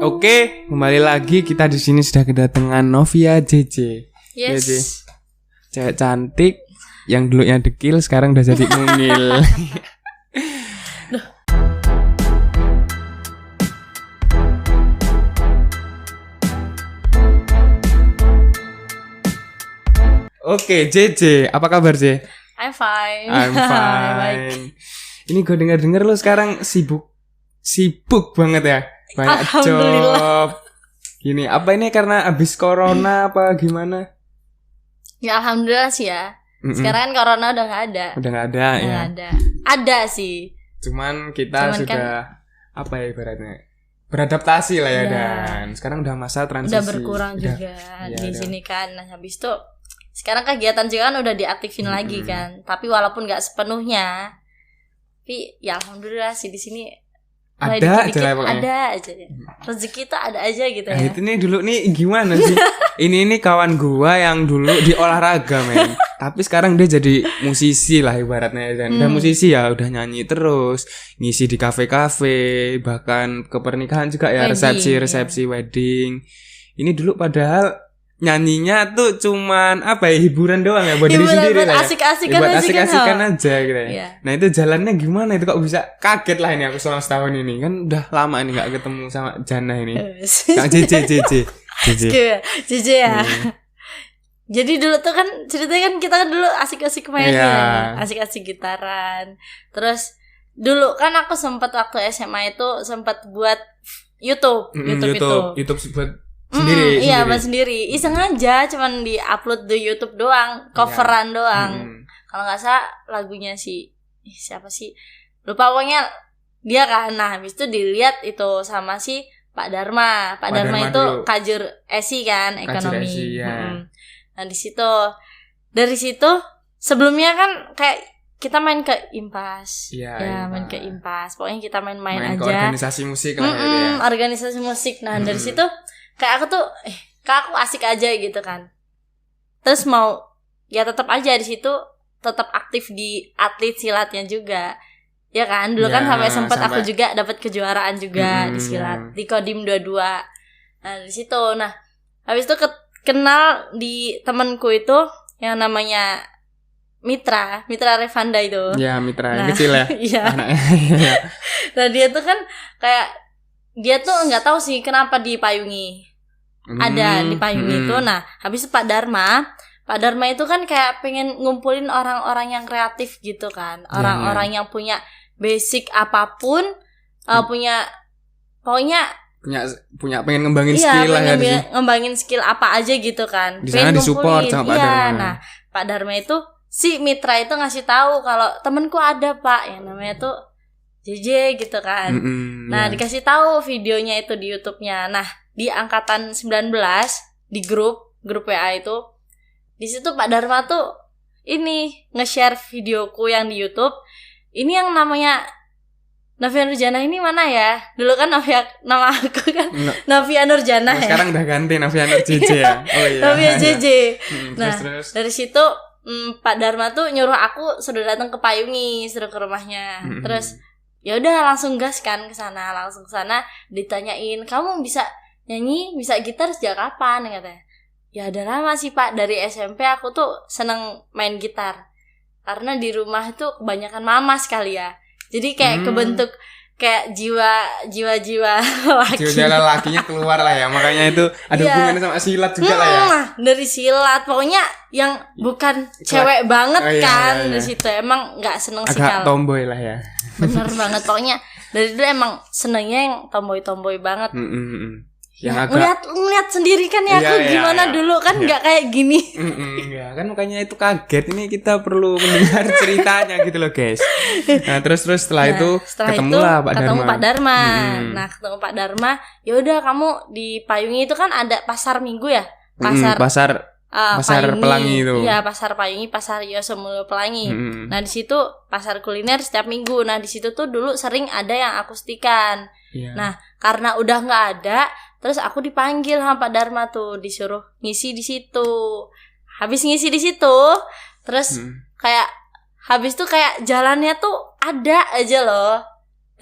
Oke, kembali lagi kita di sini sudah kedatangan Novia JJ. Yes. JJ. Cewek cantik yang dulunya dekil sekarang udah jadi mungil. Oke, JJ, apa kabar, J? I'm fine. I'm fine. Baik. Ini gue dengar lo sekarang sibuk banget ya. Banyak Alhamdulillah. job. Gini, apa ini karena abis corona apa gimana? Ya alhamdulillah sih ya. Sekarang kan corona udah gak ada. Udah gak ada ya. Gak ada. Ada sih. Cuman kita sudah apa ya ibaratnya? Beradaptasi lah ya, dan sekarang udah masa transisi. Udah berkurang juga di sini kan. Nah, habis itu sekarang kegiatan juga kan udah diaktifin lagi kan. Tapi walaupun gak sepenuhnya, tapi ya alhamdulillah sih di sini ada dikit-dikit aja lah ada aja. Rezeki itu ada aja gitu ya. Nah, itu nih dulu nih gimana sih? ini kawan gua yang dulu di olahraga, men. Tapi sekarang dia jadi musisi lah ibaratnya, dan udah musisi ya, udah nyanyi terus, ngisi di kafe-kafe, bahkan ke pernikahan juga ya, resepsi wedding. Ini dulu padahal nyanyinya tuh cuman apa ya, hiburan doang ya, buat diri sendiri lah ya. Buat asik-asikan aja gitu ya. Yeah. Nah itu jalannya gimana itu, kok bisa kaget lah ini aku selama setahun ini. Kan udah lama ini gak ketemu sama Jana ini. Kang JJ ya. Jadi dulu tuh kan ceritanya kan kita kan dulu asik-asik main ya, asik-asik gitaran. Terus dulu kan aku sempat waktu SMA itu sempat buat YouTube buat sendiri. Iya, buat sendiri. Iseng aja, cuman di-upload di YouTube doang, coveran doang. Kalau nggak salah lagunya siapa sih? Lupa, pokoknya dia kan. Nah, habis itu dilihat itu sama si Pak Dharma. Pak Dharma itu dulu. Kajur Esi kan, ekonomi. Esi, ya. Nah, dari situ sebelumnya kan kayak kita main ke Impas. Main ke Impas. Pokoknya kita main aja. Ke organisasi musik lah ya. Organisasi musik. Nah, dari situ kayak aku tuh aku asik aja gitu kan. Terus mau ya tetap aja di situ, tetap aktif di atlet silatnya juga. Ya kan? Dulu kan sampai aku juga dapat kejuaraan juga di silat di Kodim 22. Nah, di situ. Nah, habis itu kenal di temanku itu yang namanya Mitra Revanda itu. Ya, Mitra yang kecil ya. Iya. Nah, dia tuh kan kayak dia tuh nggak tahu sih kenapa dipayungi. Ada dipayungi itu. Nah, habis itu Pak Dharma itu kan kayak pengen ngumpulin orang-orang yang kreatif gitu kan. Orang-orang yang punya basic apapun, punya pengen ngembangin skill lah ya. Ngembangin skill apa aja gitu kan. Di sana disupport sama Pak Dharma. Nah, Pak Dharma itu si Mitra itu ngasih tahu kalau temanku ada Pak yang namanya tuh JJ gitu kan. Nah, dikasih tahu videonya itu di YouTube-nya. Nah, di angkatan 19 di grup WA itu, di situ Pak Dharma tuh ini nge-share videoku yang di YouTube. Ini yang namanya Novia Nurjana ini mana ya? Dulu kan nama aku kan Novia Nurjana ya. Sekarang udah ganti Novia JJ ya. Oh iya. Novia JJ. Nah, terus. dari situ Pak Dharma tuh nyuruh aku sudah datang ke Payungi, suruh ke rumahnya. Terus ya udah langsung gas kan ke sana, ditanyain, "Kamu bisa nyanyi, bisa gitar sejak kapan?" katanya. Ya udah lama sih Pak, dari SMP aku tuh seneng main gitar. Karena di rumah tuh kebanyakan mama sekali ya. Jadi kayak kebentuk kayak jiwa laki. Jiwa lakinya keluar lah ya. Makanya itu ada hubungannya sama silat juga lah ya. Dari silat, pokoknya yang bukan cewek banget kan. Dari situ emang enggak seneng sih kalau. Agak tomboy lah ya. Bener banget, pokoknya dari dulu emang senengnya yang tomboy yang ngeliat sendiri kan ya, aku gimana dulu kan nggak kayak gini. Ya kan makanya itu kaget, ini kita perlu mendengar ceritanya gitu loh guys. Nah terus setelah itu ketemu Pak Dharma. Nah ketemu Pak Dharma, ya udah kamu di Payungi itu kan ada pasar minggu ya, pasar Pelangi itu. Iya, pasar Payungi, pasar Yosomulu Pelangi. Nah, di situ pasar kuliner setiap minggu. Nah, di situ tuh dulu sering ada yang akustikan. Nah, karena udah enggak ada, terus aku dipanggil sama Pak Dharma tuh, disuruh ngisi di situ. Habis ngisi di situ, terus kayak habis tuh kayak jalannya tuh ada aja loh.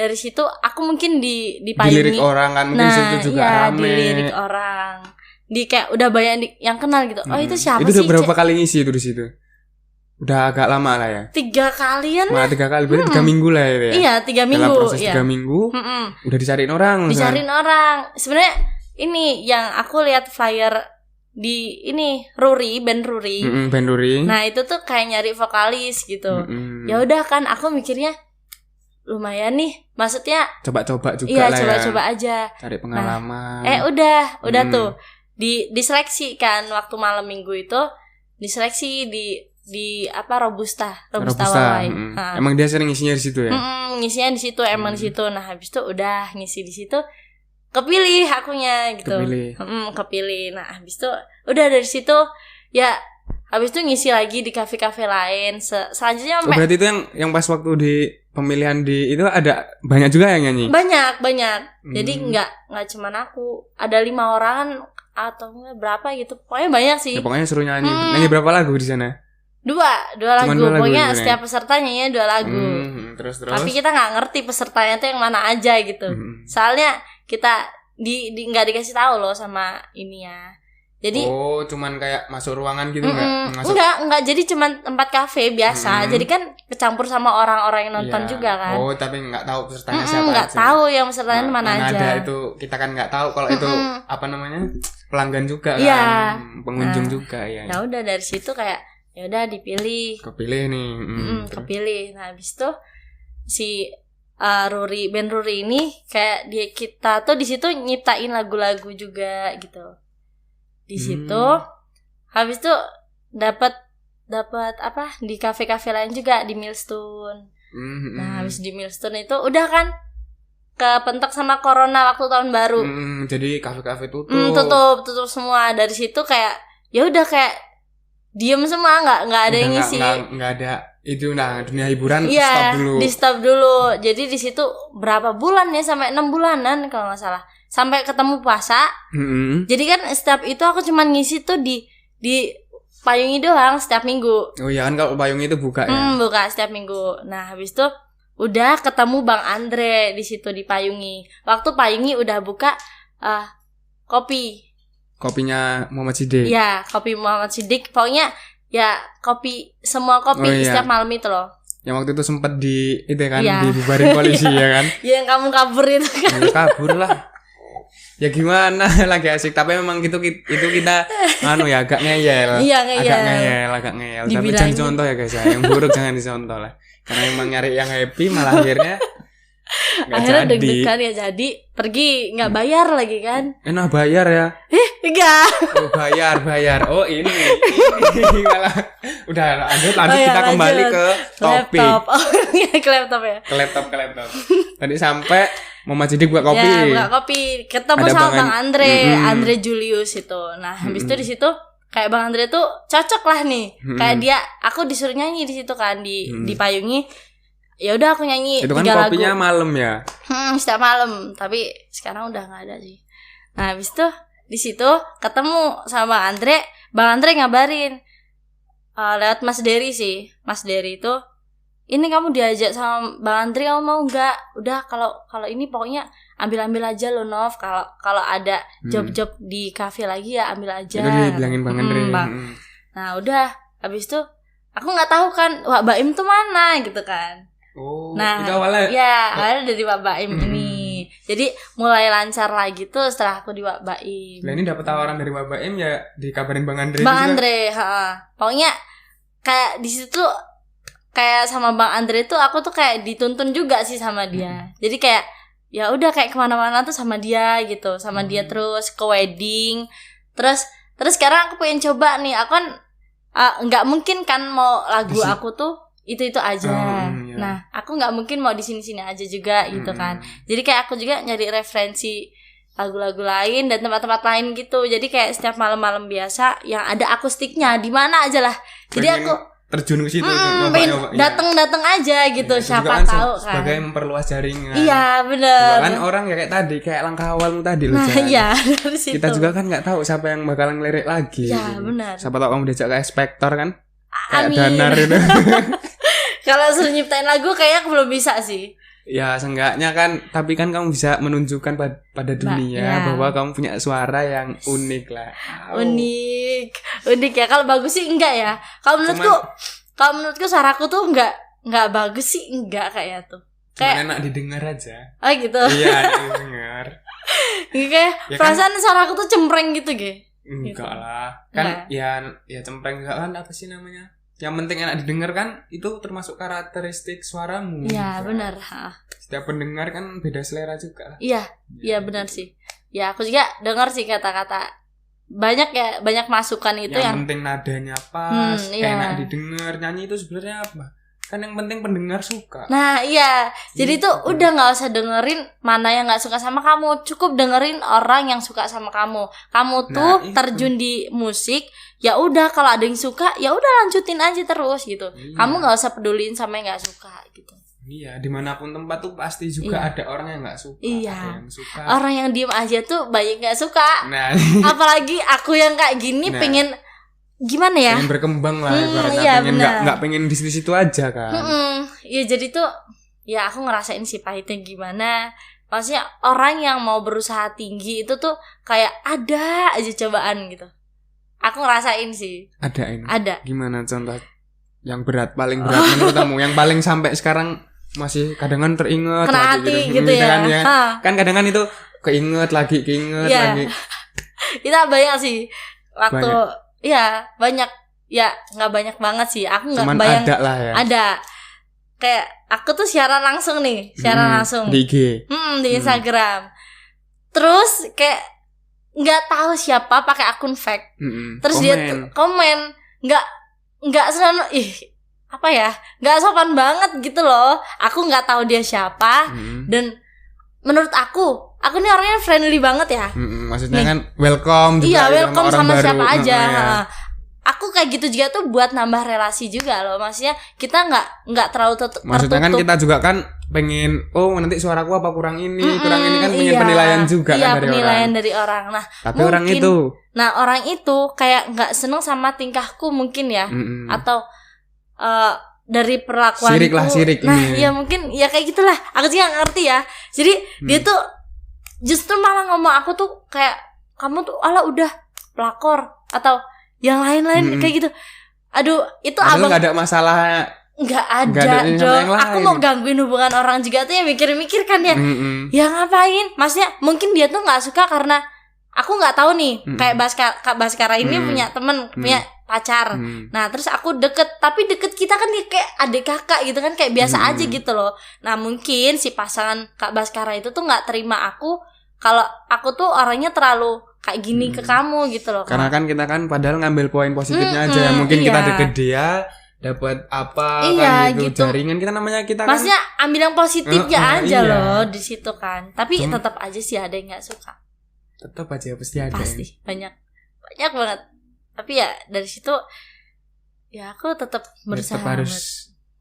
dari situ aku mungkin dipayungi. Dilirik orang kan mungkin situ juga rame. Dilirik orang. Di kayak udah banyak yang kenal gitu. Oh, itu siapa itu sih? Itu udah berapa kali ngisi itu di situ? Udah agak lama lah ya. 3 kalian lah. 3 kali, berarti 3 minggu lah ya. Iya, 3 minggu. Dalam proses 3 minggu, udah dicariin orang. Dicariin orang. Sebenarnya ini yang aku lihat flyer di ini Ruri, band Ruri. Band Ruri. Nah, itu tuh kayak nyari vokalis gitu. Ya udah kan, aku mikirnya lumayan nih. Maksudnya coba-coba juga iya, lah. Iya, coba-coba aja. Cari pengalaman. Nah, udah tuh. Diseleksi kan waktu malam minggu itu, diseleksi di apa Robusta Wawai. Emang dia sering ngisinya di situ ya? Ngisinya di situ emang di situ. Nah, habis itu udah ngisi di situ, kepilih akunya gitu. Kepilih. Nah, habis itu udah dari situ ya, habis itu ngisi lagi di kafe-kafe lain. Selanjutnya berarti itu yang pas waktu di pemilihan di itu ada banyak juga yang nyanyi? Banyak. Jadi nggak cuman aku, ada 5 orang atau berapa gitu. Pokoknya banyak sih. Ya, pokoknya seru nyanyi. Nyanyi berapa lagu di sana? 2 lagu. Pokoknya gitu, setiap peserta nyanyinya 2 lagu. Terus. Tapi kita nggak ngerti pesertanya tuh yang mana aja gitu. Soalnya kita nggak dikasih tahu loh sama ini ya. Jadi cuman kayak masuk ruangan gitu enggak, jadi cuman tempat kafe biasa. Jadi kan kecampur sama orang-orang yang nonton juga kan. Tapi nggak tahu pesertanya siapa. Nggak tahu yang pesertanya mana aja. Ada itu kita kan nggak tahu kalau itu apa namanya pelanggan juga kan, pengunjung juga ya. Ya udah dari situ kayak ya udah dipilih. Kepilih nih. Kepilih. Nah, habis itu si band Ruri ini kayak kita tuh di situ nyiptain lagu-lagu juga gitu. Di situ habis itu dapat apa di kafe-kafe lain juga di Milestone. Nah, habis di Milestone itu udah kan kepentok sama corona waktu tahun baru. Jadi kafe-kafe tutup. Tutup semua. Dari situ kayak ya udah kayak diem semua, nggak ada yang ngisi. Nggak ada itu. Nah, dunia hiburan stop dulu. Di stop dulu. Jadi di situ berapa bulan ya, sampai 6 bulanan kalau nggak salah, sampai ketemu puasa. Jadi kan setiap itu aku cuman ngisi tuh di Payungi doang setiap minggu. Oh iya kan, kalau Payungi itu buka ya. Buka setiap minggu. Nah, habis itu udah ketemu Bang Andre di situ di Payungi. Waktu Payungi udah buka kopinya Muhammad Siddiq. Iya, kopi Muhammad Siddiq. Pokoknya ya semua kopi setiap malam itu loh. Yang waktu itu sempat dibubarin polisi ya kan? Yang kamu kabur itu kan. Ya, kabur lah. Ya gimana, lagi asik. Tapi memang kita agak ngeyel. Iya, ngeyel. Agak ngeyel. Tapi jangan contoh ya guys ya. Yang buruk jangan dicontoh lah. Karena emang nyari yang happy malah akhirnya deg-degan ya, jadi pergi nggak bayar lagi kan? Enak bayar ya? Enggak. Oh bayar. Oh ini malah udah lanjut kita kembali ke topik. Laptop. Ke laptop ya. Ke laptop. Tadi sampai Muhammad Siddiq buat kopi. Ya, buat kopi. Ketemu sama Bang Andre Julius itu. Nah, habis itu di situ kayak Bang Andre tuh cocok lah nih. Kayak aku disuruh nyanyi di situ kan di Payungi. Ya udah aku nyanyi 3 lagu. Itu kan kopinya malam ya? Setiap malam, tapi sekarang udah nggak ada sih. Nah, habis itu di situ ketemu sama Bang Andre. Bang Andre ngabarin lewat Mas Dery sih. Mas Dery itu, ini kamu diajak sama Bang Andre, kamu mau nggak? Udah kalau ini pokoknya ambil aja lo Nov. Kalau ada job-job di kafe lagi ya ambil aja. Itu dibilangin Bang Andre. Nah udah, habis itu aku nggak tahu kan Wak Baim tuh mana gitu kan. Nah, itu awalnya. Ya, awalnya dari Wak Baim ini. Jadi mulai lancar lagi tuh setelah aku di Wak Baim. Nah, ini dapat tawaran dari Wak Baim ya dikabarin Bang Andre. Pokoknya kayak di situ kayak sama Bang Andre tuh aku tuh kayak dituntun juga sih sama dia. Jadi kayak ya udah kayak kemana-mana tuh sama dia gitu, sama dia terus ke wedding. Terus sekarang aku pengen coba nih, aku kan nggak mungkin kan mau lagu aku tuh itu aja. Nah, aku nggak mungkin mau di sini aja juga gitu kan. Jadi kayak aku juga nyari referensi lagu-lagu lain dan tempat-tempat lain gitu. Jadi kayak setiap malam-malam biasa yang ada akustiknya di mana aja lah. Jadi aku terjun ke situ datang aja gitu, siapa tahu kan. Sebagai memperluas jaringan. Iya, benar. Kan orang ya kayak tadi, kayak langkah awalmu tadi loh. Nah, iya, dari situ. Kita juga kan nggak tahu siapa yang bakalan ngelirik lagi. Iya, benar. Siapa tahu kamu diajak ke Expector kan? Kayak Amin. Danar itu. Kalau suruh nyiptain lagu kayaknya aku belum bisa sih. Ya seenggaknya kan, tapi kan kamu bisa menunjukkan pada dunia bahwa kamu punya suara yang unik lah. Unik ya. Kalau bagus sih enggak ya. Kalau menurutku suaraku tuh enggak bagus sih, enggak kayak tuh. Kayak enak didengar aja. Oh gitu. Iya, enak didengar. Kayak ya perasaan kan, suaraku tuh cempreng gitu, Enggak lah. Kan ya cempreng enggak kan, apa sih namanya? Yang penting enak didengar kan, itu termasuk karakteristik suaramu. Iya, benar. Setiap pendengar kan beda selera juga. Iya benar sih. Ya aku juga dengar sih kata-kata banyak masukan itu yang penting nadanya pas, enak didengar. Nyanyi itu sebenarnya apa? Kan yang penting pendengar suka. Nah iya, jadi tuh udah nggak usah dengerin mana yang nggak suka sama kamu, cukup dengerin orang yang suka sama kamu. Kamu tuh terjun di musik, ya udah kalau ada yang suka, ya udah lanjutin aja terus gitu. Iya. Kamu nggak usah peduliin sama yang nggak suka gitu. Iya, dimanapun tempat tuh pasti juga ada orang yang nggak suka. Iya. Ada yang suka. Orang yang diem aja tuh banyak nggak suka. Nah, apalagi aku yang kayak gini pengen gimana ya? Pengen berkembang lah, ibaratnya pengen nggak pengen di situ aja kan. Ya jadi tuh ya aku ngerasain sih pahitnya gimana. Maksudnya orang yang mau berusaha tinggi itu tuh kayak ada aja cobaan gitu. Aku ngerasain sih. Ada. Gimana contoh yang paling berat menurut kamu? Yang paling sampai sekarang masih kadang-kadang teringat kena hati gitu ya. Kan kadang-kadang itu keinget lagi. Kita banyak sih waktu iya banyak ya, nggak banyak banget sih, aku nggak bayang. Ada lah ya. Ada kayak aku tuh siaran langsung di IG, di Instagram. Terus kayak nggak tahu siapa pakai akun fake. Terus dia tuh komen nggak selalu apa ya, nggak sopan banget gitu loh. Aku nggak tahu dia siapa dan menurut aku nih orangnya friendly banget ya. Maksudnya kan welcome juga. Iya, welcome sama baru. siapa aja. Aku kayak gitu juga tuh buat nambah relasi juga loh. Maksudnya kita nggak terlalu tertutup. Maksudnya kan kita juga kan pengen nanti suaraku apa kurang ini kan pengen penilaian juga kan dari penilaian orang. dari orang. Nah, tapi mungkin, orang itu kayak nggak seneng sama tingkahku mungkin ya. Atau dari perlakuanku. Sirik nah ini. Ya mungkin ya kayak gitulah. Aku sih nggak ngerti ya. Jadi dia tuh justru malah ngomong aku tuh kayak kamu tuh udah pelakor atau yang lain-lain kayak gitu. Aduh, itu abang nggak ada masalah. Nggak ada dong. Aku mau gangguin hubungan orang juga tuh ya mikir-mikir kan ya. Ya ngapain? Maksudnya mungkin dia tuh nggak suka karena aku nggak tahu nih. Kayak Kak Baskara ini punya temen, punya pacar. Nah terus aku tapi deket kita kan kayak adik kakak gitu kan, kayak biasa aja gitu loh. Nah mungkin si pasangan Kak Baskara itu tuh nggak terima aku kalau aku tuh orangnya terlalu kayak gini ke kamu gitu loh. Karena kan kita kan padahal ngambil poin positifnya aja. Mungkin kita deket dia dapat apa kan gitu. Jaringan kita namanya kita kan. Maksudnya ambil yang positifnya aja loh di situ kan. Tapi tetap aja sih ada yang nggak suka. Tetap aja pasti ada. Pasti banyak banget. Tapi ya dari situ ya aku tetap berusaha. Tetap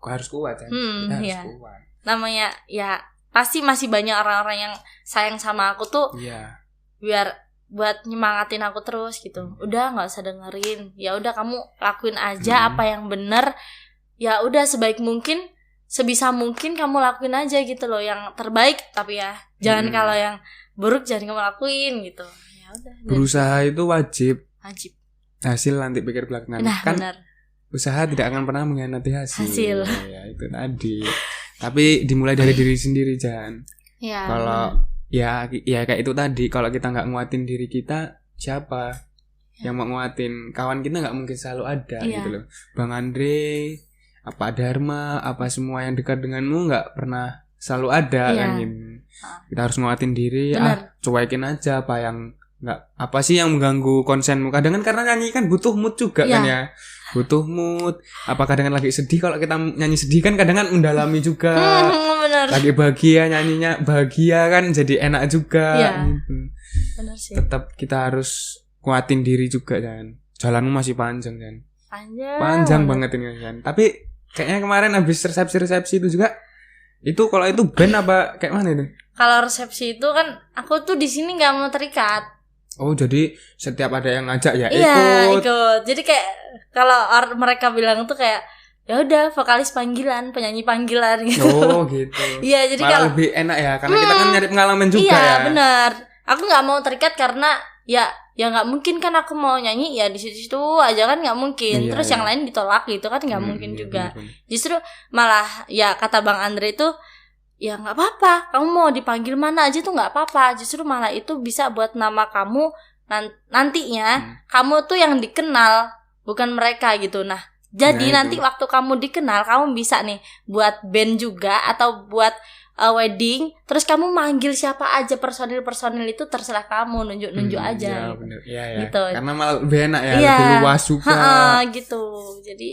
harus kuat kan. Harus kuat. Namanya ya pasti masih banyak orang-orang yang sayang sama aku tuh. Iya. Biar buat nyemangatin aku terus gitu. Udah nggak usah dengerin. Ya udah kamu lakuin aja apa yang benar. Ya udah sebaik mungkin, sebisa mungkin kamu lakuin aja gitu loh yang terbaik. Tapi ya jangan kalau yang buruk jangan kamu lakuin gitu. Ya udah. Berusaha itu wajib. Hasil nanti pikir belakangan. Nah, kan benar. Usaha tidak akan pernah mengkhianati hasil. Ya itu tadi. Tapi dimulai dari diri sendiri, Jan. Ya. Kalau ya kayak itu tadi, kalau kita nggak nguatin diri kita, siapa yang mau nguatin? Kawan kita nggak mungkin selalu ada gitu loh. Bang Andre, apa Dharma, apa semua yang dekat denganmu nggak pernah selalu ada kan gitu. Kita harus nguatin diri. Cuekin aja apa sih yang mengganggu konsenmu. Kadang kan karena nyanyi kan butuh mood juga kan ya. Butuh mood. Apa kadang kadang lagi sedih, kalau kita nyanyi sedih kan kadang kan mendalami juga. Bener. Lagi bahagia nyanyinya bahagia kan jadi enak juga gitu. Bener sih. Tetap kita harus kuatin diri juga kan. Jalanmu masih panjang kan. Panjang banget ini kan. Tapi kayaknya kemarin habis resepsi itu juga itu kalau itu band apa kayak mana itu? Kalau resepsi itu kan aku tuh di sini nggak mau terikat. Oh jadi setiap ada yang ngajak ya ikut. Jadi kayak kalau mereka bilang tuh kayak ya udah vokalis panggilan, penyanyi panggilan gitu. Oh gitu. Iya, jadi malah kalau lebih enak ya karena kita kan nyari pengalaman juga iya, ya. benar. Aku nggak mau terikat karena ya nggak mungkin kan aku mau nyanyi ya di situ aja kan nggak mungkin. Iya, Terus iya. yang lain ditolak gitu kan nggak mungkin Iya, juga. bener-bener. Justru malah ya kata Bang Andre itu ya nggak apa-apa. Kamu mau dipanggil mana aja tuh nggak apa-apa. Justru malah itu bisa buat nama kamu nantinya kamu tuh yang dikenal bukan mereka gitu. Nah, jadi Nah, nanti itu. waktu kamu dikenal kamu bisa nih buat band juga atau buat wedding, terus kamu manggil siapa aja personil itu terserah kamu, nunjuk aja. Iya, Gitu. bener. Iya, ya. Gitu. Karena malah lebih enak ya, Iya. lebih luas juga. Gitu. Jadi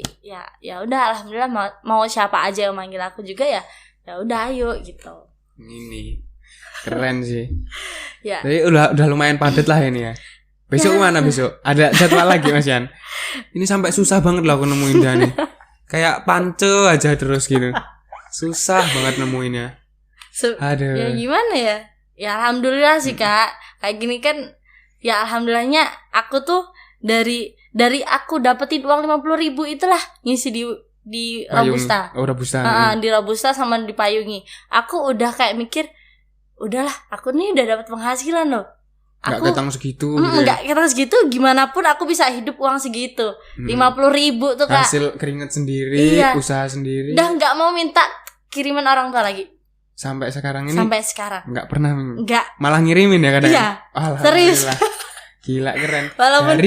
ya udah alhamdulillah mau siapa aja yang manggil aku juga ya udah ayo gitu. Ini keren sih. Ya. Jadi udah lumayan padat lah ini ya. Besok mana besok? Ada jadwal lagi Mas Yan? Ini sampai susah banget loh aku nemuin dia nih. Kayak pance aja terus gitu. Susah banget nemuinnya. Aduh. Ya gimana ya? Ya alhamdulillah sih Kak. Kayak gini kan ya alhamdulillahnya aku tuh dari aku dapetin uang 50.000 itulah ngisi di Robusta. Oh, Robusta. Di Robusta sama di Payungi. Aku udah kayak mikir, udahlah, aku nih udah dapat penghasilan loh. Gak Aku ketang segitu gitu ya. Gak ketang segitu, gimana pun aku bisa hidup uang segitu. 50.000 tuh Kak. Hasil keringat sendiri, Iya. usaha sendiri. Udah gak mau minta kiriman orang tua lagi. Sampai sekarang ini Sampai sekarang. nggak pernah Enggak. malah ngirimin ya kadang. Iya. Serius. Gila keren. Walaupun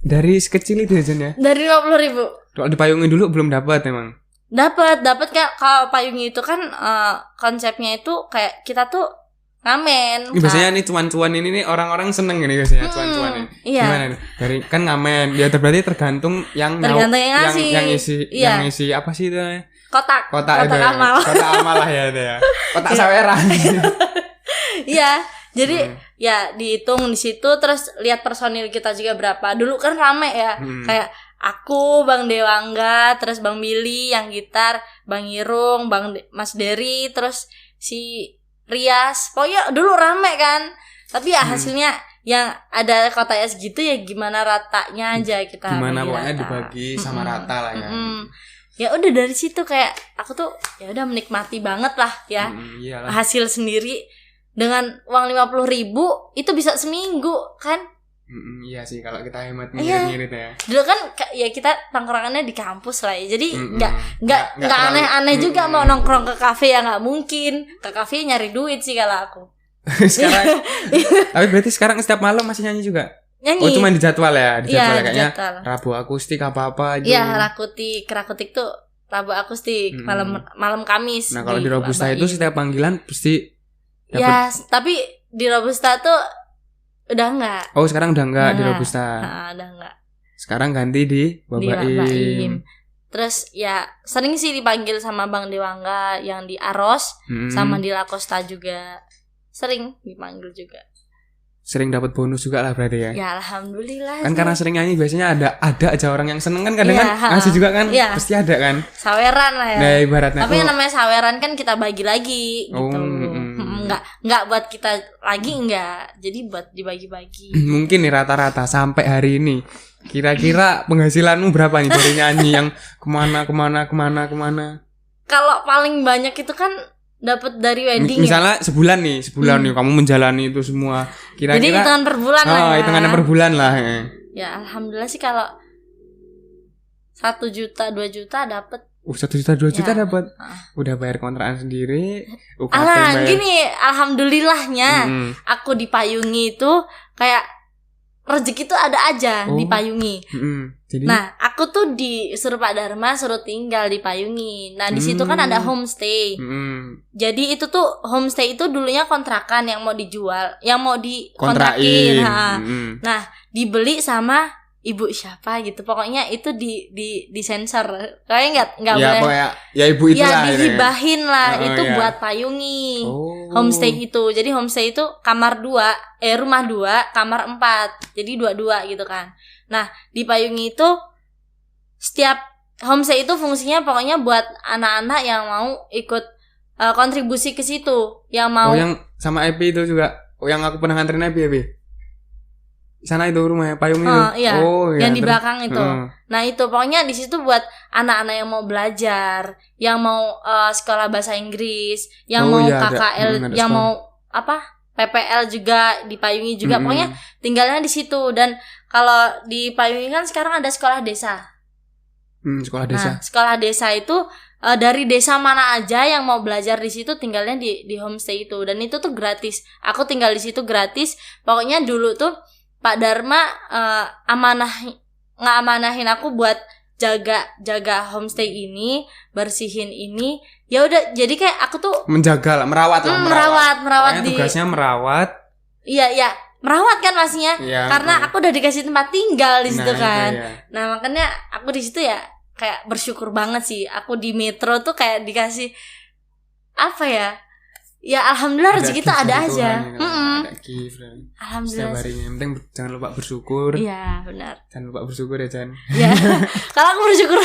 dari sekecil itu aja ya. dari 50.000. Kalau dipayungin dulu belum dapat emang. Dapat Kak. Kalau Payungi itu kan konsepnya itu kayak kita tuh ngamen. Ini biasanya nih cuan-cuan ini nih orang-orang seneng ini biasanya cuan-cuan ini. Iya. Gimana nih? Dari kan ngamen, ya berarti tergantung yang Yang ngasih. Iya. yang isi apa sih itu? Kotak Kotak amal. Kotak amal lah ya itu ya. Kotak saweran. Iya. Jadi ya dihitung di situ terus lihat personil kita juga berapa. Dulu kan rame ya. Kayak aku, Bang Dewangga, terus Bang Billy yang gitar, Bang Irung, Mas Dery, terus si Rias. Pokoknya dulu rame kan. Tapi ya hasilnya yang ada kotanya segitu ya gimana ratanya aja kita. Gimana pokoknya rata. dibagi sama rata lah ya. Ya udah dari situ kayak aku tuh ya udah menikmati banget lah ya. Iyalah. Hasil sendiri dengan uang 50.000 itu bisa seminggu kan. Iya sih kalau kita hemat Iya. ngirit ya. Dulu kan ya kita tongkrongannya di kampus lah ya. Jadi nggak aneh-aneh juga mau nongkrong ke kafe ya nggak mungkin. Ke kafe nyari duit sih kalau aku. Sekarang tapi berarti sekarang setiap malam masih nyanyi juga? Nyanyi. Oh cuma di jadwal ya, di Iya, jadwal di kayaknya jadwal. Rabu akustik apa-apa gitu. Iya, Rakutik tuh Rabu akustik, malam Kamis. Nah, kalau di Robusta itu setiap panggilan pasti dapet. Ya, tapi di Robusta tuh udah enggak. Oh, sekarang udah enggak di Robusta. Udah enggak. Sekarang ganti di Babaim. Terus ya sering sih dipanggil sama Bang Dewangga yang di Aros sama di La Costa juga. Sering dipanggil juga. Sering dapat bonus juga lah berarti ya. Ya alhamdulillah. Kan karena sering nyanyi biasanya ada aja orang yang seneng kan kadang Iya, kan ngasih juga kan iya. pasti ada kan. Saweran lah ya. Nah, ibaratnya Tapi yang namanya saweran kan kita bagi lagi gitu. Oh, Enggak buat kita lagi enggak. Jadi buat dibagi-bagi. mungkin nih rata-rata sampai hari ini kira-kira penghasilanmu berapa nih dari nyanyi yang kemana. Kalau paling banyak itu kan dapat dari wedding Misalnya sebulan nih kamu menjalani itu semua. Kira-kira Jadi hitungan per bulan lah ya. hitungannya per bulan lah. Ya alhamdulillah sih kalau 1 juta 2 juta dapat. 1 juta 2 juta Ya. dapat. Udah bayar kontrakan sendiri. UKT Alah, bayar. gini alhamdulillahnya aku dipayungi itu kayak rezeki tuh ada aja dipayungi. Jadi Nah, aku tuh disuruh Pak Dharma suruh tinggal di Payungi. Nah, di situ kan ada homestay. Jadi itu tuh homestay itu dulunya kontrakan yang mau dijual, yang mau dikontrakin. Nah, dibeli sama ibu siapa gitu. Pokoknya itu di sensor. Kayaknya enggak ya, boleh. pokoknya, ya ibu itu Ya lah. dihibahin lah itu ya. buat Payungi. Oh. Homestay itu. Jadi homestay itu kamar 2, rumah 2, kamar 4. Jadi 2-2 gitu kan. Nah, di Payungi itu setiap homestay itu fungsinya pokoknya buat anak-anak yang mau ikut kontribusi ke situ, yang mau. Oh, yang sama Epi itu juga. Oh, yang aku pernah nganterin Epi. Sana itu rumahnya Payung itu. Iya, Oh, yang iya, di belakang itu. Nah, itu pokoknya di situ buat anak-anak yang mau belajar, yang mau sekolah bahasa Inggris, yang mau iya, KKL, yang mau PPL juga di Payungi juga, pokoknya tinggalnya di situ. Dan kalau di Payungi kan sekarang ada sekolah desa. Sekolah desa. Nah, sekolah desa itu dari desa mana aja yang mau belajar di situ tinggalnya di homestay itu, dan itu tuh gratis. Aku tinggal di situ gratis. Pokoknya dulu tuh Pak Dharma ngamanahin aku buat jaga homestay ini, bersihin ini. Ya udah, jadi kayak aku tuh menjaga lah, merawat pokoknya di tugasnya merawat. Iya, merawat kan maksudnya. Ya, karena aku udah dikasih tempat tinggal di situ kan. Iya. Nah, makanya aku di situ ya kayak bersyukur banget sih. Aku di Metro tuh kayak dikasih apa ya? Ya alhamdulillah rezeki tuh ada aja. Ada gift. Alhamdulillah. Setiap harinya. Yang penting jangan lupa bersyukur. Iya, benar. Jangan lupa bersyukur ya, Jan. Iya. Kalau aku bersyukur.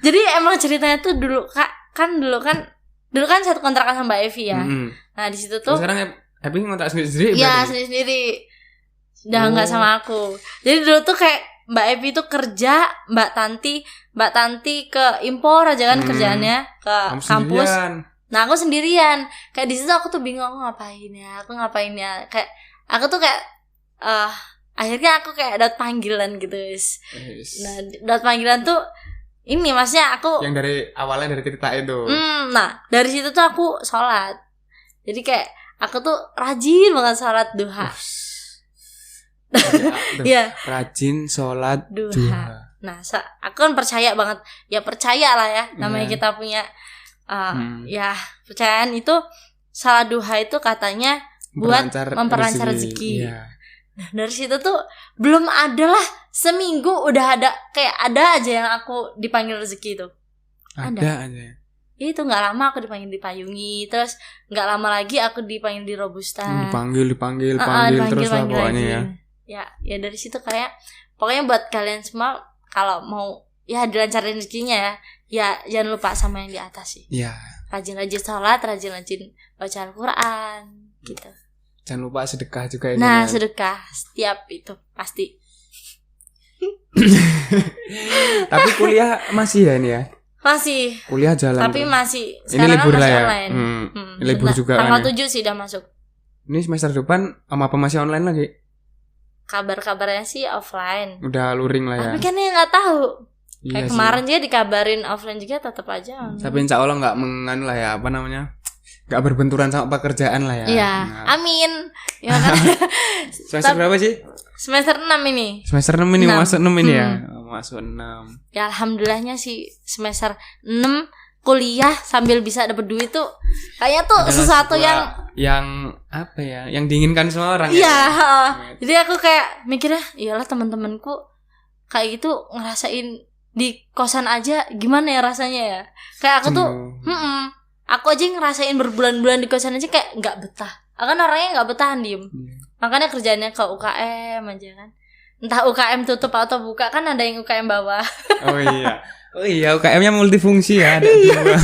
Jadi emang ceritanya tuh dulu dulu kan satu kontrakan sama Mbak Evi ya. Nah, di situ tuh sekarang Evi ngontrak sendiri. Iya, sendiri. Udah enggak sama aku. Jadi dulu tuh kayak Mbak Evi tuh kerja, Mbak Tanti ke impor aja kan kerjaannya ke kampus. Nah, aku sendirian. Kayak di situ aku tuh bingung aku ngapain ya. Kayak aku tuh kayak akhirnya aku kayak dapat panggilan gitu, guys. Nah, dapat panggilan tuh ini maksudnya aku yang dari awalnya dari cerita itu. Nah, dari situ tuh aku sholat. Jadi kayak aku tuh rajin banget sholat duha. Iya. Rajin sholat duha. Nah, aku kan percaya banget. Ya percaya lah ya. Namanya kita punya ya percayaan itu, sholat duha itu katanya buat memperlancar rezeki. Iya. Nah, dari situ tuh belum ada lah, seminggu udah ada aja yang aku dipanggil rezeki itu. Ada aja. Itu nggak lama aku dipanggil di Payungi, terus nggak lama lagi aku dipanggil di Robusta. Dipanggil terus lah pokoknya ya. Ya dari situ kayak pokoknya buat kalian semua kalau mau ya dilancarin rezekinya ya jangan lupa sama yang di atas sih. Iya. Rajin-rajin sholat, rajin-rajin baca Al-Quran gitu. Jangan lupa sedekah juga ya. Nah, sedekah setiap itu pasti. Tapi kuliah masih ya ini ya? Masih. Kuliah jalan. Tapi tuh. masih. Sekarang ini libur kan masih lah ya. Online. Libur juga tanggal kan. 7 sih udah masuk. Ini semester depan apa masih online lagi? Kabar-kabarnya sih offline. Udah luring lah ya. Tapi kan ya nggak tahu. Iya kayak sih. Kemarin juga dikabarin offline juga tetap aja online. Tapi insya Allah nggak menganu lah ya, apa namanya? Nggak berbenturan sama pekerjaan lah ya. Iya. Nah. Amin. Ya kan. Semester berapa sih? Semester 6 ini. Semester 6 ini masuk 6 ini ya. Masuk 6. Ya alhamdulillahnya sih semester 6 kuliah sambil bisa dapat duit tuh kayaknya tuh adalah sesuatu yang apa ya? Yang diinginkan semua orang. Iya. Ya. Jadi aku kayak mikirnya, iyalah teman-temanku kayak gitu ngerasain di kosan aja gimana ya rasanya ya. Kayak aku tuh aku aja ngerasain berbulan-bulan di kosan aja kayak nggak betah. Aku kan orangnya nggak betahan diem. Makanya kerjanya ke UKM aja kan. Entah UKM tutup atau buka, kan ada yang UKM bawah. Oh iya UKM-nya multifungsi ya. Ada dua.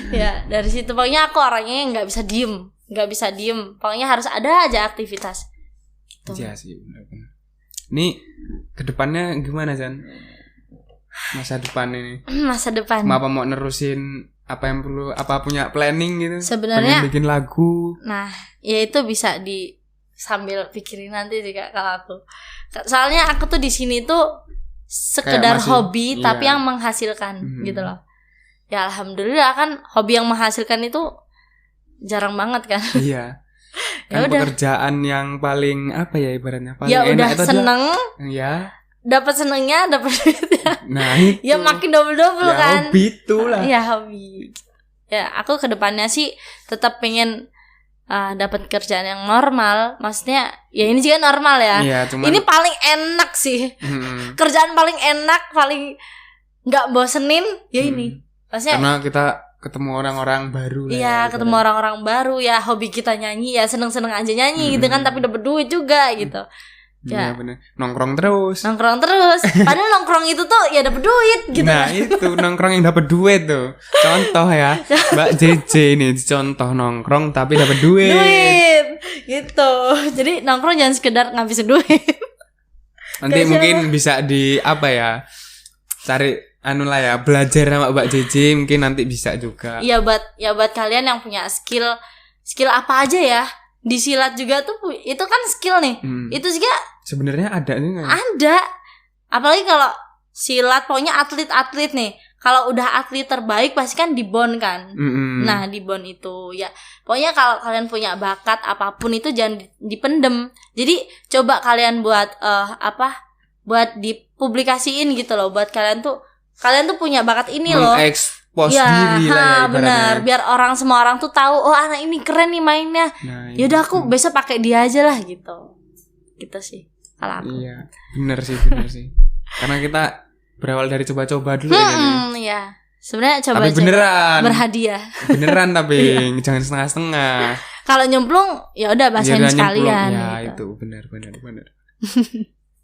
Ya dari situ pokoknya aku orangnya nggak bisa diem. Pokoknya harus ada aja aktivitas. Gitu. Iya sih benar-benar. Ini kedepannya gimana Jan? Masa depan ini. Masa depan. Apa mau nerusin apa yang perlu, apa punya planning gitu? Sebenarnya pengen bikin lagu. Nah, ya itu bisa sambil pikirin nanti sih Kak, kalau aku. Soalnya aku tuh di sini tuh sekedar hobi tapi yang menghasilkan gitu loh. Ya alhamdulillah kan hobi yang menghasilkan itu jarang banget kan. Iya. Kan pekerjaan yang paling apa ya ibaratnya paling ya enak udah itu seneng. Ya. Dapat senengnya, dapat duitnya. Nah, itu. Ya makin double ya, kan. Hobi itulah. Ya hobi. Ya aku kedepannya sih tetap pengen dapat kerjaan yang normal. Maksudnya ya ini juga normal ya. Iya, cuman ini paling enak sih. Kerjaan paling enak, paling nggak bosenin ya ini. Maksudnya karena kita ketemu orang-orang baru. Iya, ketemu orang-orang baru ya. Hobi kita nyanyi ya, seneng-seneng aja nyanyi gitu kan. Tapi dapat duit juga gitu. Ya bener. Nongkrong terus. Padahal nongkrong itu tuh ya dapat duit gitu. Nah itu nongkrong yang dapat duit tuh. Contoh ya Mbak JJ ini contoh nongkrong tapi dapat duit gitu. Jadi nongkrong jangan sekedar ngabisin duit. Nanti mungkin bisa di apa ya, cari anu lah ya, belajar sama Mbak JJ mungkin nanti bisa juga. Iya buat kalian yang punya skill apa aja ya. Di silat juga tuh itu kan skill nih. Itu juga sebenarnya ada nih. Ada. Apalagi kalau silat pokoknya atlet-atlet nih. Kalau udah atlet terbaik pasti kan dibon kan. Nah, dibon itu ya. Pokoknya kalau kalian punya bakat apapun itu jangan dipendem. Jadi coba kalian buat buat dipublikasiin gitu loh. Buat kalian tuh punya bakat ini loh. Mengekspos diri lah ya, benar. Biar semua orang tuh tahu, oh anak ini keren nih mainnya. Nah, yaudah aku besok pakai dia aja lah gitu. Gitu sih kalau aku. Iya, benar sih. Karena kita berawal dari coba-coba dulu ya. Sebenarnya coba tapi beneran berhadiah. Beneran tapi jangan setengah-setengah. Kalau nyemplung ya udah basahin sekalian. Ya gitu. itu benar.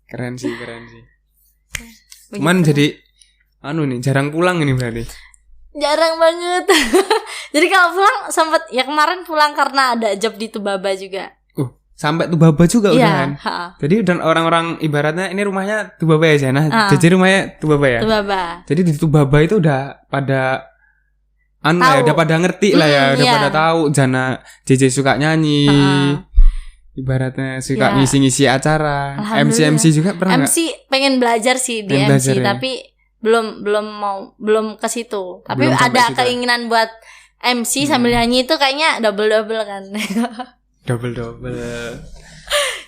Keren sih. Cuman jadi jarang pulang ini berarti. Jarang banget. Jadi kalau pulang sempet ya kemarin pulang karena ada job di Tubaba juga. Sampai Tubaba juga ya, udah kan. Jadi dan orang-orang ibaratnya ini rumahnya Tubaba ya Jana. Jadi rumahnya Tubaba ya. Tubaba. Jadi di Tubaba itu udah pada udah pada ngerti lah ya, udah pada tahu Jana JJ suka nyanyi. Ibaratnya suka ngisi-ngisi acara. MC juga pernah MC gak? Pengen belajar sih di MC ya? Tapi belum ke situ. Tapi ada keinginan buat MC sambil nyanyi itu kayaknya double kan. Double.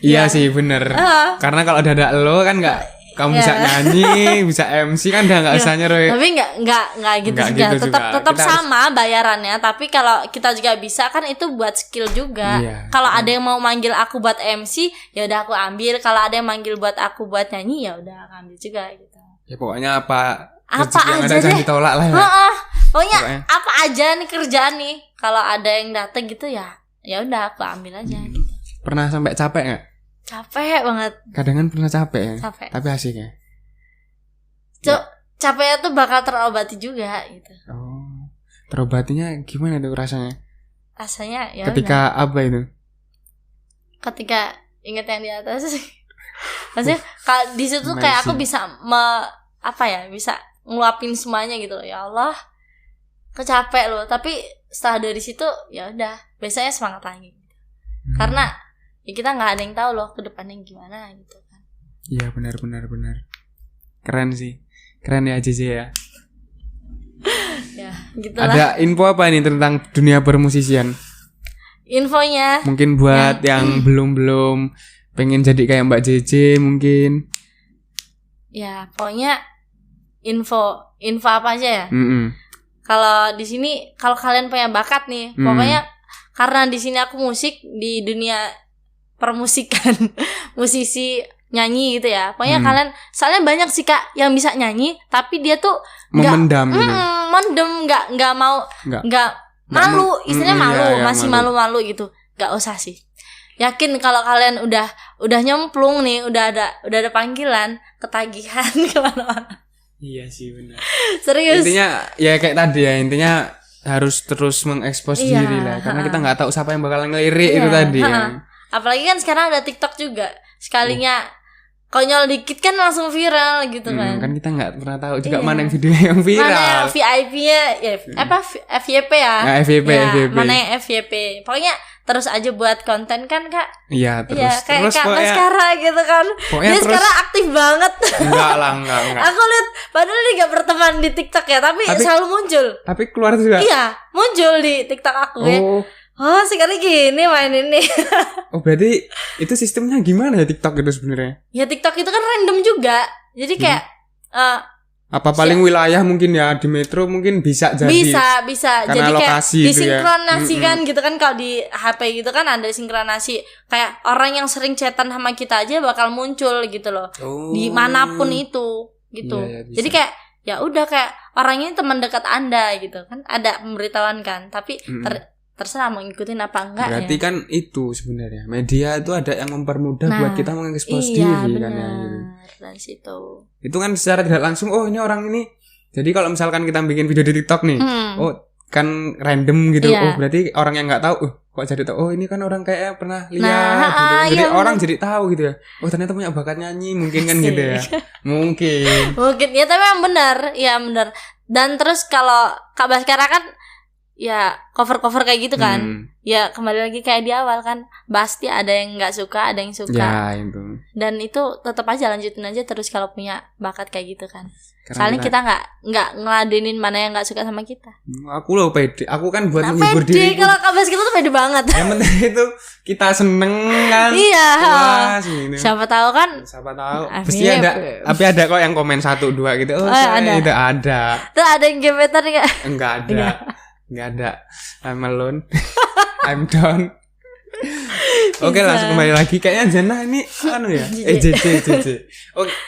Iya sih bener. Karena kalau ada lo kan kamu bisa nyanyi, bisa MC kan udah nggak usah nyuruh. Tapi nggak gitu juga. Tetap sama bayarannya. Tapi kalau kita juga bisa kan itu buat skill juga. Kalau ada yang mau manggil aku buat MC, ya udah aku ambil. Kalau ada yang manggil buat aku buat nyanyi, ya udah aku ambil juga gitu. Ya pokoknya apa aja deh. Jangan ditolak lah ya. Pokoknya apa aja nih kerjaan nih. Kalau ada yang datang gitu ya udah aku ambil aja gitu. Pernah sampai capek nggak? Capek banget. Kadang kan pernah capek ya. Capek. Tapi asik ya. Capeknya tuh bakal terobati juga gitu. Oh. Terobatinya gimana tuh rasanya? Rasanya ya ketika udah. Apa itu? Ketika ingat yang di atas. Maksudnya kalau di situ kayak aku bisa bisa ngeluapin semuanya gitu loh. Ya Allah. Kecapek loh, tapi setelah dari situ ya udah biasanya semangat lagi. Karena ya kita nggak ada yang tahu loh ke depannya gimana gitu kan. Iya benar. Keren sih, keren ya JJ ya. Ya gitulah. Ada info apa nih tentang dunia permusisian? Infonya mungkin buat yang belum pengen jadi kayak Mbak JJ mungkin. Ya pokoknya info apa aja ya. Kalau di sini kalau kalian punya bakat nih, pokoknya karena di sini aku musik di dunia permusikan, musisi nyanyi gitu ya. Pokoknya kalian soalnya banyak sih Kak yang bisa nyanyi tapi dia tuh memendam gitu. Mendem enggak mau enggak malu, istilahnya malu, masih malu gitu. Enggak usah sih. Yakin kalau kalian udah nyemplung nih, udah ada panggilan, ketagihan kemana-mana. Iya sih benar. Serius. Intinya ya kayak tadi ya, intinya harus terus mengekspos diri lah. Karena kita nggak tahu siapa yang bakal ngelirik itu tadi ya. Apalagi kan sekarang ada TikTok juga. Sekalinya konyol dikit kan langsung viral gitu kan. Kan kita nggak pernah tahu juga mana yang video yang viral. Mana yang VIP-nya FYP ya. Nah, FYP. Mana yang FYP. Pokoknya terus aja buat konten kan Kak. Iya terus. Ya, kayak Kak Baskara gitu kan. Dia sekarang aktif banget. Enggak. Aku lihat padahal dia gak berteman di TikTok ya, tapi selalu muncul. Tapi keluar juga. Iya, muncul di TikTok aku ya. Oh sekarang gini main ini. Oh berarti itu sistemnya gimana ya TikTok itu sebenarnya? Ya TikTok itu kan random juga. Jadi kayak apa paling wilayah mungkin ya di metro mungkin bisa jadi. Bisa. Jadi kayak disinkronasikan gitu kan, kalau di HP gitu kan ada sinkronasi. Kayak orang yang sering chatan sama kita aja bakal muncul gitu loh. Dimanapun itu gitu. Iya, jadi kayak ya udah kayak orangnya teman dekat Anda gitu kan. Ada pemberitahuan kan. Tapi terserah mau ngikutin apa enggak. Berarti kan itu sebenarnya media itu ada yang mempermudah buat kita mengekspos diri kan ya gitu. Dari situ. Itu kan secara tidak langsung ini orang ini. Jadi kalau misalkan kita bikin video di TikTok nih, kan random gitu. Berarti orang yang nggak tahu, kok jadi tahu, oh ini kan orang kayak pernah lihat Nah, gitu kan. Jadi iya, orang bener. jadi tahu gitu ya. Oh ternyata punya bakat nyanyi mungkin kan gitu ya. Mungkin. Mungkin ya, tapi yang benar, ya benar. Dan terus kalau Kak Baskara kan ya cover-cover kayak gitu kan. Ya kembali lagi kayak di awal kan, pasti ada yang nggak suka, ada yang suka. Ya itu. Dan itu tetap aja lanjutin aja terus kalau punya bakat kayak gitu kan. Karena Soalnya kita nggak ngeladenin mana yang nggak suka sama kita. aku loh pede. Aku kan buat Nah, menghibur pede diriku. kalau Kak Baskara tuh pede banget. Yang penting itu kita seneng kan. Iya. Puas gitu. Siapa tahu kan. Siapa tahu. Amin. Pasti ada. Tapi ada kok yang komen 1-2 gitu. Oh, saya ada. itu ada. Tuh ada yang gebetan nggak? Enggak ada. Enggak ada. I'm alone. I'm down. Oke, Bisa. langsung kembali lagi. Kayaknya Jana ini anu ya. JJ.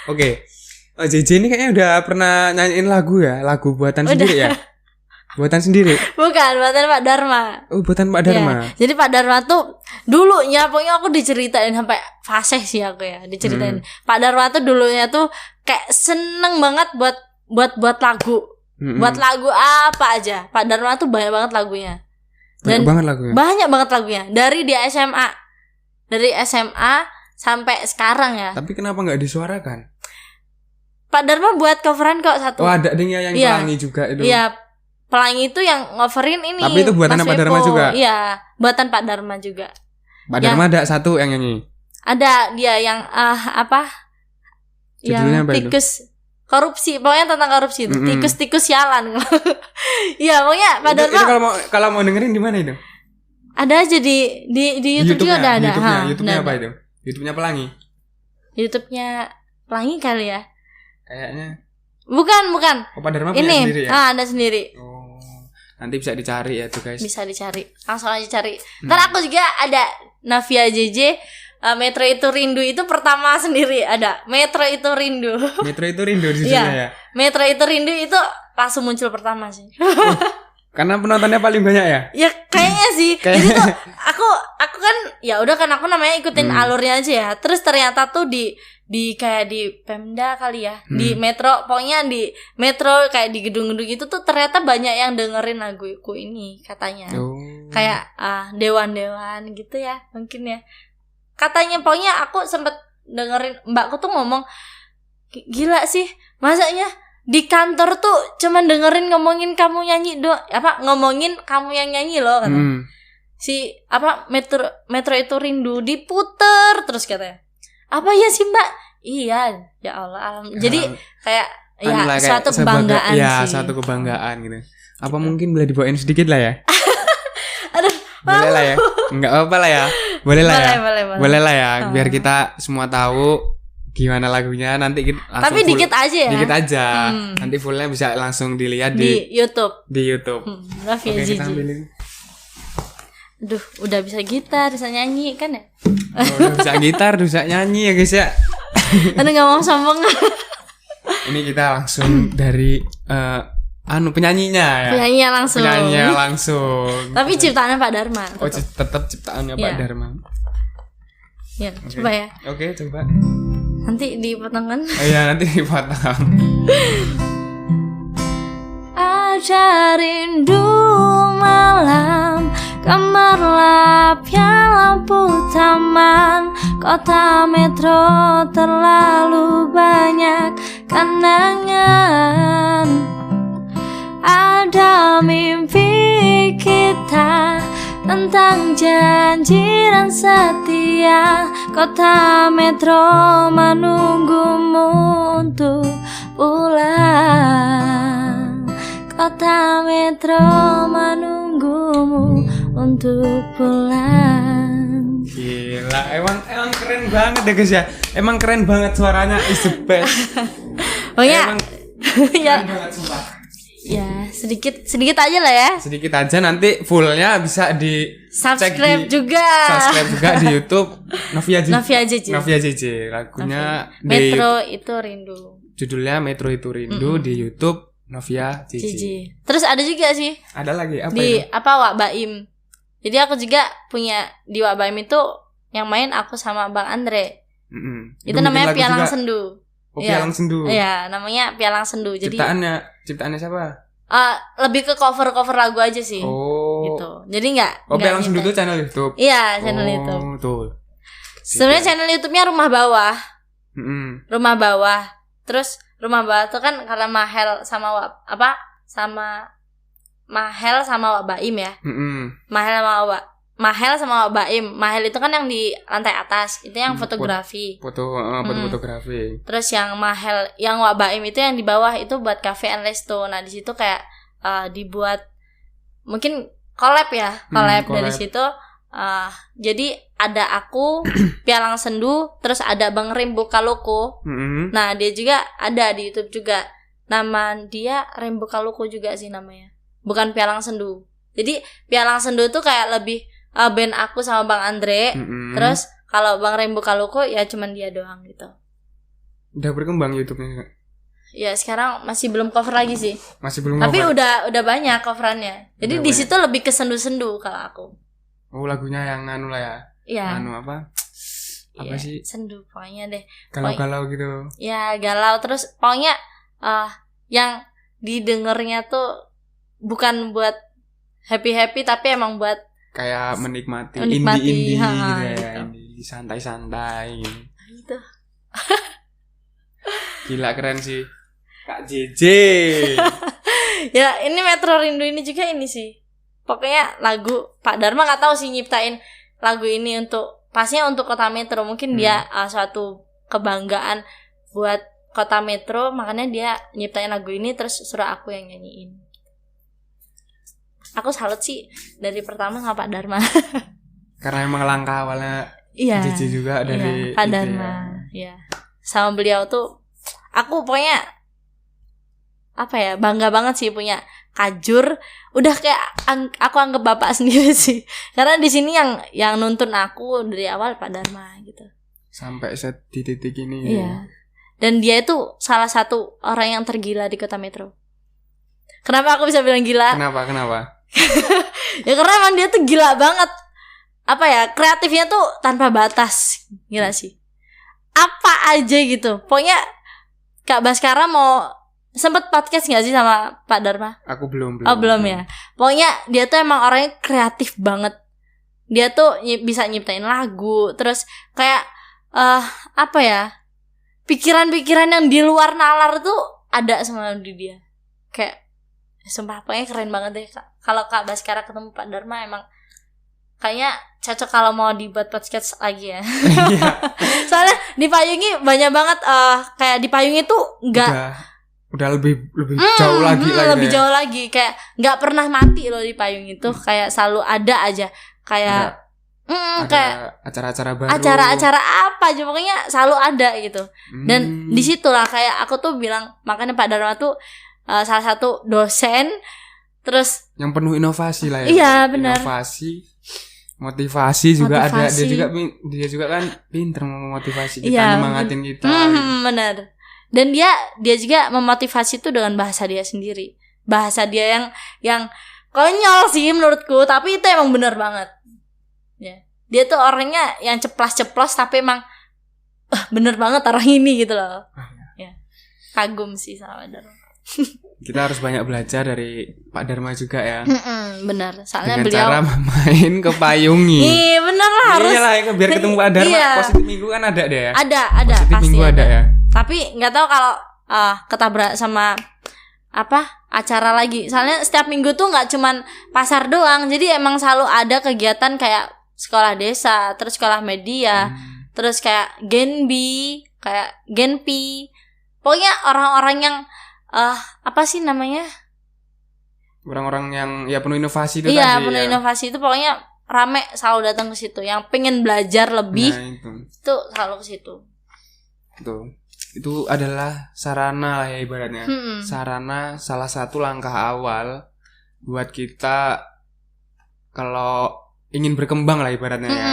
Oke. Oh, JJ ini kayaknya udah pernah nyanyiin lagu ya, lagu buatan Udah. sendiri ya. Buatan sendiri. Bukan, buatan Pak Dharma. Oh, buatan Pak Dharma. Ya, jadi Pak Dharma tuh dulunya pokoknya aku diceritain sampai fasih sih aku ya, diceritain. Pak Dharma tuh dulunya tuh kayak seneng banget buat lagu. Buat lagu apa aja. Pak Dharma tuh banyak banget lagunya. Banyak banget lagunya. Banyak banget lagunya. Dari dia SMA. Dari SMA sampai sekarang ya. Tapi kenapa nggak disuarakan? Pak Dharma buat coveran kok satu. Oh, ada dingnya yang Iya. pelangi juga itu. Iya, Pelangi itu yang ngoverin ini. Tapi itu buatan Mas Pak Dharma Vepo. juga? Iya, buatan Pak Dharma juga. Pak Dharma ada satu yang nyanyi. Ada dia yang apa? Judulnya Yang apa itu? tikus korupsi, pokoknya tentang korupsi itu. Mm-mm. Tikus-tikus sialan. Iya, pokoknya Pak Itu Dharma kalau mau dengerin di mana itu? ada aja di YouTube juga ada. YouTube-nya ada. apa itu? YouTube-nya Pelangi. YouTube-nya Pelangi kali ya? Kayaknya. Bukan. Oh, Pak Dharma punya Ini, sendiri ya? ada sendiri. Oh. Nanti bisa dicari ya tuh, guys. Bisa dicari. Langsung aja cari. Ntar aku juga ada Navia JJ Metro itu Rindu itu pertama sendiri ada. Metro itu Rindu. Metro itu rindu di judulnya ya. Metro itu Rindu itu langsung muncul pertama sih. Karena penontonnya paling banyak ya. Ya kayaknya sih. Jadi tuh aku kan ya udah kan aku namanya ikutin alurnya aja ya. Terus ternyata tuh di kayak di Pemda kali ya. Di Metro, pokoknya di Metro kayak di gedung-gedung itu tuh ternyata banyak yang dengerin laguku ini katanya. Oh. Kayak dewan-dewan gitu ya mungkin ya. Katanya pokoknya aku sempet dengerin mbakku tuh ngomong, gila sih masanya di kantor tuh cuman dengerin ngomongin kamu nyanyi ngomongin kamu yang nyanyi loh kata. Si Metro itu Rindu diputer terus katanya. Apa ya sih mbak? Iya, ya Allah jadi kayak ya suatu kebanggaan sih. Ya suatu kebanggaan gitu. Apa mungkin boleh dibawain sedikit lah ya? Aduh, boleh lah ya. Enggak apa-apa lah ya. Boleh lah ya. Boleh lah ya. Biar kita semua tahu gimana lagunya. Nanti kita langsung tapi dikit aja ya. Dikit aja. Nanti fullnya bisa langsung dilihat di YouTube. Di YouTube. Navia Oke, JJ. kita ambilin. Aduh, udah bisa gitar, bisa nyanyi kan ya? Udah bisa gitar, bisa nyanyi ya guys ya. Aduh gak mau sombong. Ini kita langsung dari penyanyinya ya. Penyanyinya langsung. Tapi ciptaannya Pak Dharma. Oh, tetap ciptaannya Pak Dharma. Ya, coba ya. Oke, coba. Nanti dipotong kan? Oh iya, nanti dipotong. Ada rindu malam, gemerlap ya lampu taman, kota metro terlalu banyak kenangan. Ada mimpi kita tentang janji dan setia, kota metro menunggumu untuk pulang. Kota metro menunggumu untuk pulang. Gila, emang keren banget ya guys ya. Emang keren banget suaranya, is the best. Oh ya. Emang Ya. keren banget sumpah. Ya, sedikit aja lah ya. Sedikit aja, nanti fullnya bisa di Subscribe juga. Subscribe juga di YouTube Navia JJ. Navia JJ. Lagunya di Metro itu Rindu. judulnya Metro itu Rindu di YouTube Navia JJ. Terus ada juga sih Ada lagi apa di itu? Wak Baim. Jadi aku juga punya di Wak Baim itu yang main aku sama Bang Andre. Itu namanya Pialang Sendu. Oh, Pialang Sendu. Iya, namanya Pialang Sendu. Jadi Ciptaannya siapa? lebih ke cover lagu aja sih. Oh, gitu. gitu. Jadi nggak Pialang Sendu itu channel YouTube. Iya, channel YouTube. Betul. Sebenarnya channel YouTube-nya Rumah Bawah. Rumah Bawah. Terus Rumah Bawah tuh kan karena Mahel sama Mahel sama Wak Baim ya. Mahel sama Wak Baim. Mahel itu kan yang di lantai atas, itu yang fotografi. Fotografi. Terus yang Mahel, yang Wak Baim itu yang di bawah itu buat cafe and resto. Nah, di situ kayak dibuat mungkin collab dari situ. Jadi ada aku, Pialang Sendu, terus ada Bang Rembo Kaloko. Nah, dia juga ada di YouTube juga. Nama dia Rembo Kaloko juga sih namanya. Bukan Pialang Sendu. Jadi Pialang Sendu tuh kayak lebih band aku sama Bang Andre. Terus kalau Bang Rembo Kaloko ya cuman dia doang gitu. Udah berkembang YouTube-nya? Ya sekarang masih belum cover lagi sih. Masih belum. Tapi cover. udah banyak coverannya. Jadi di situ lebih ke sendu-sendu kalau aku. Oh, lagunya yang anu lah ya. Iya. Anu apa? Apa sih? Sendu pokoknya deh. Galau-galau gitu. Ya, galau terus pokoknya yang didengarnya tuh bukan buat happy-happy tapi emang buat kayak menikmati indie gitu ya. Indie santai-santai gitu. Gila, keren sih Kak JJ. Ya, ini Metro Rindu ini juga ini sih. Pokoknya lagu Pak Dharma nggak tahu sih nyiptain lagu ini pastinya untuk Kota Metro. Mungkin dia suatu kebanggaan buat Kota Metro, makanya dia nyiptain lagu ini terus suruh aku yang nyanyiin. Aku salut sih dari pertama sama Pak Dharma. Karena emang langkah awalnya JJ juga dari Pak Dharma. Ya. Sama beliau tuh aku pokoknya bangga banget sih punya Kajur. Udah kayak aku anggap bapak sendiri sih. Karena di sini yang nuntun aku dari awal Pak Dharma gitu. Sampai set di titik ini. Iya. Dan dia itu salah satu orang yang tergila di Kota Metro. Kenapa aku bisa bilang gila? Kenapa? Ya karena emang dia tuh gila banget. Kreatifnya tuh tanpa batas. Gila sih. Apa aja gitu. Pokoknya Kak Baskara mau sempet podcast gak sih sama Pak Dharma? Aku belum. Oh belum ya. Pokoknya dia tuh emang orangnya kreatif banget. Dia tuh bisa nyiptain lagu. Terus kayak pikiran-pikiran yang di luar nalar tuh ada semua di dia. Kayak sumpah pokoknya keren banget deh. Kalau Kak Baskara ketemu Pak Dharma emang kayaknya cocok kalau mau dibuat podcast lagi ya. Soalnya di Payungi banyak banget kayak di Payungi tuh udah lebih jauh lagi lebih jauh lagi, kayak nggak pernah mati loh di Payungi tuh. Kayak selalu ada aja kayak kayak acara-acara baru, acara-acara apa aja pokoknya selalu ada gitu. Dan disitulah kayak aku tuh bilang, makanya Pak Dharma tuh salah satu dosen terus yang penuh inovasi lah ya. Iya benar. Inovasi, motivasi juga ada. Dia juga kan pinter memotivasi kita, nyemangatin kita. Benar. Dan dia juga memotivasi itu dengan bahasa dia sendiri. Bahasa dia yang konyol sih menurutku, tapi itu emang benar banget. Ya. Dia tuh orangnya yang ceplas-ceplos tapi emang bener banget orang ini gitu loh. Ya. Kagum sih sama Dharma. Kita harus banyak belajar dari Pak Dharma juga ya. Benar. Soalnya dengan beliau cara main ke Payungi. Iya bener lah harus. Iyalah biar ketemu Pak Dharma. Iya. Positif minggu kan ada deh ya. Ada Positif pasti minggu ada ya. Tapi nggak tahu kalau ketabrak sama acara lagi. Soalnya setiap minggu tuh nggak cuman pasar doang. Jadi emang selalu ada kegiatan kayak sekolah desa, terus sekolah media, terus kayak Genbi, kayak Genpi. Pokoknya orang-orang yang apa sih namanya? Orang-orang yang ya penuh inovasi itu tadi. Iya, penuh inovasi itu pokoknya rame selalu datang ke situ. Yang pengen belajar lebih itu selalu ke situ. Itu adalah sarana lah ya ibaratnya. Sarana salah satu langkah awal buat kita kalau ingin berkembang lah ibaratnya ya.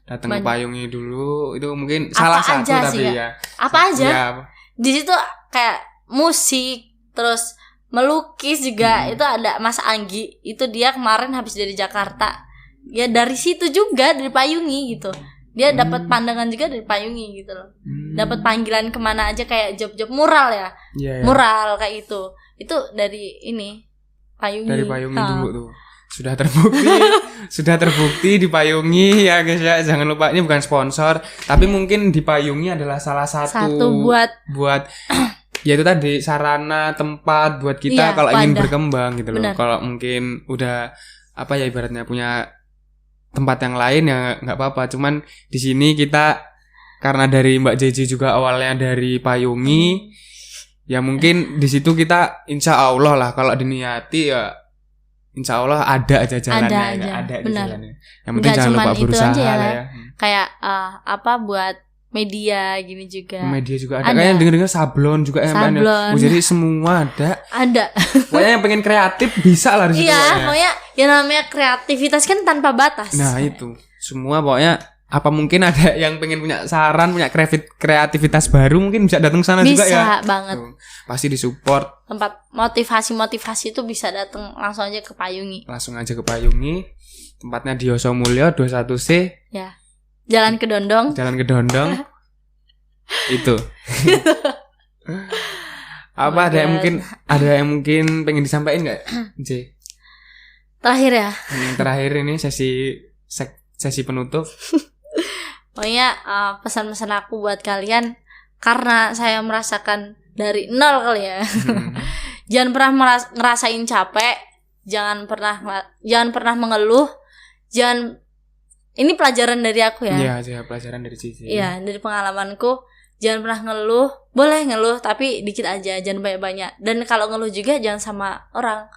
Datang ke Payungi dulu itu mungkin apa salah satu tapi ya. Apa aja? Ya. Di situ kayak musik, terus melukis juga. Itu ada Mas Anggi. Itu dia kemarin habis dari Jakarta. Ya dari situ juga, dari Payungi gitu. Dia dapat pandangan juga dari Payungi gitu loh. Dapat panggilan kemana aja kayak job-job mural ya. Yeah. Mural kayak itu. Itu dari ini Payungi. Dari Payungi dulu tuh. sudah terbukti sudah terbukti dipayungi ya guys ya. Jangan lupa, ini bukan sponsor, tapi mungkin dipayungi adalah salah satu buat yaitu tadi sarana tempat buat kita kalau ingin berkembang gitu loh. Kalau mungkin udah apa ya ibaratnya punya tempat yang lain ya nggak apa-apa. Cuman di sini kita karena dari Mbak Jeje juga awalnya dari payungi, ya mungkin di situ kita insya Allah lah kalau diniati ya insya Allah ada aja jalannya, ada di jalannya. Yang penting jangan lupa berusaha lah ya. Kayak buat media gini juga. Media juga ada. Kayak denger-denger sablon juga sablon. Jadi semua ada. Pokoknya yang pengen kreatif bisa lah di situ. Iya, pokoknya yang namanya kreativitas kan tanpa batas. Nah, itu. Semua pokoknya apa mungkin ada yang pengen punya saran, punya kreativitas baru mungkin bisa datang sana juga ya. Bisa banget. Tuh, pasti disupport. Tempat motivasi itu bisa datang langsung aja ke Payungi. Langsung aja ke Payungi. Tempatnya di Yosomulyo 21C. Ya. Jalan ke Dondong. Itu. Apa ada yang mungkin pengen disampaikan enggak, J? Terakhir ya. Terakhir ini sesi penutup. Pokoknya pesan-pesan aku buat kalian, karena saya merasakan dari nol kali ya. Jangan pernah ngerasain capek, jangan pernah mengeluh, ini pelajaran dari aku ya. Iya, pelajaran dari Cici. Iya, dari pengalamanku, jangan pernah ngeluh. Boleh ngeluh tapi dikit aja, jangan banyak-banyak. Dan kalau ngeluh juga jangan sama orang.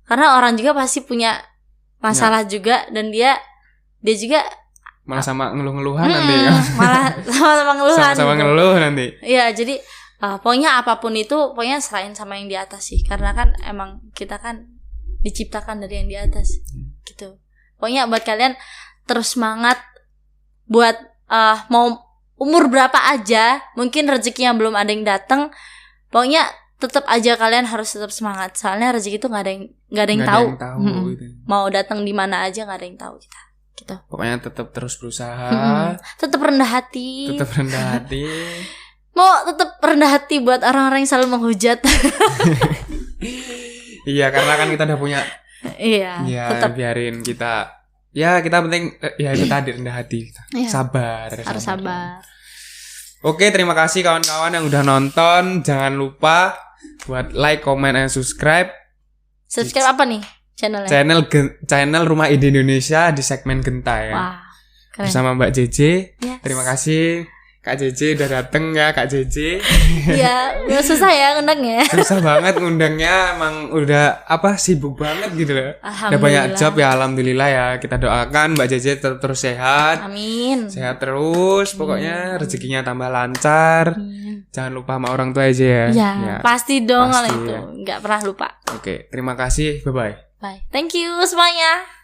Karena orang juga pasti punya masalah juga, dan dia juga malah sama ngeluh-ngeluhan nanti ya. Malah sama-sama ngeluhan. Sama-sama ngeluh nanti. Iya, jadi pokoknya apapun itu, pokoknya serahin sama yang di atas sih. Karena kan emang kita kan diciptakan dari yang di atas. Gitu. Pokoknya buat kalian terus semangat, buat mau umur berapa aja, mungkin rezekinya belum ada yang datang, pokoknya tetap aja kalian harus tetap semangat. Soalnya rezeki itu nggak ada yang tahu. Gitu. Mau datang di mana aja nggak ada yang tahu kita. Gitu. Pokoknya tetap terus berusaha. Tetap rendah hati. Mau tetap rendah hati buat orang-orang yang selalu menghujat. Iya, karena kan kita udah punya. Iya. Tetap biarin kita. Ya, kita penting ya itu tadi rendah hati. Iya. Sabar. Harus sabar. Oke, terima kasih kawan-kawan yang udah nonton. Jangan lupa buat like, comment, and subscribe. Subscribe apa nih channelnya? Channel Rumah Ide Indonesia di segmen Genta ya. Wah, keren. Bersama Mbak Jeje. Yes. Terima kasih Kak Jeje udah dateng ya, Kak Jeje. Iya, susah ya ngundangnya. Susah banget ngundangnya, emang udah sibuk banget gitu loh. Udah banyak job ya, alhamdulillah ya. Kita doakan Mbak Jeje terus sehat. Amin. Sehat terus, pokoknya rezekinya tambah lancar. Amin. Jangan lupa sama orang tua aja ya. Ya, pasti dong kalau itu. Ya. Nggak pernah lupa. Oke, terima kasih. Bye-bye. Bye. Thank you semuanya.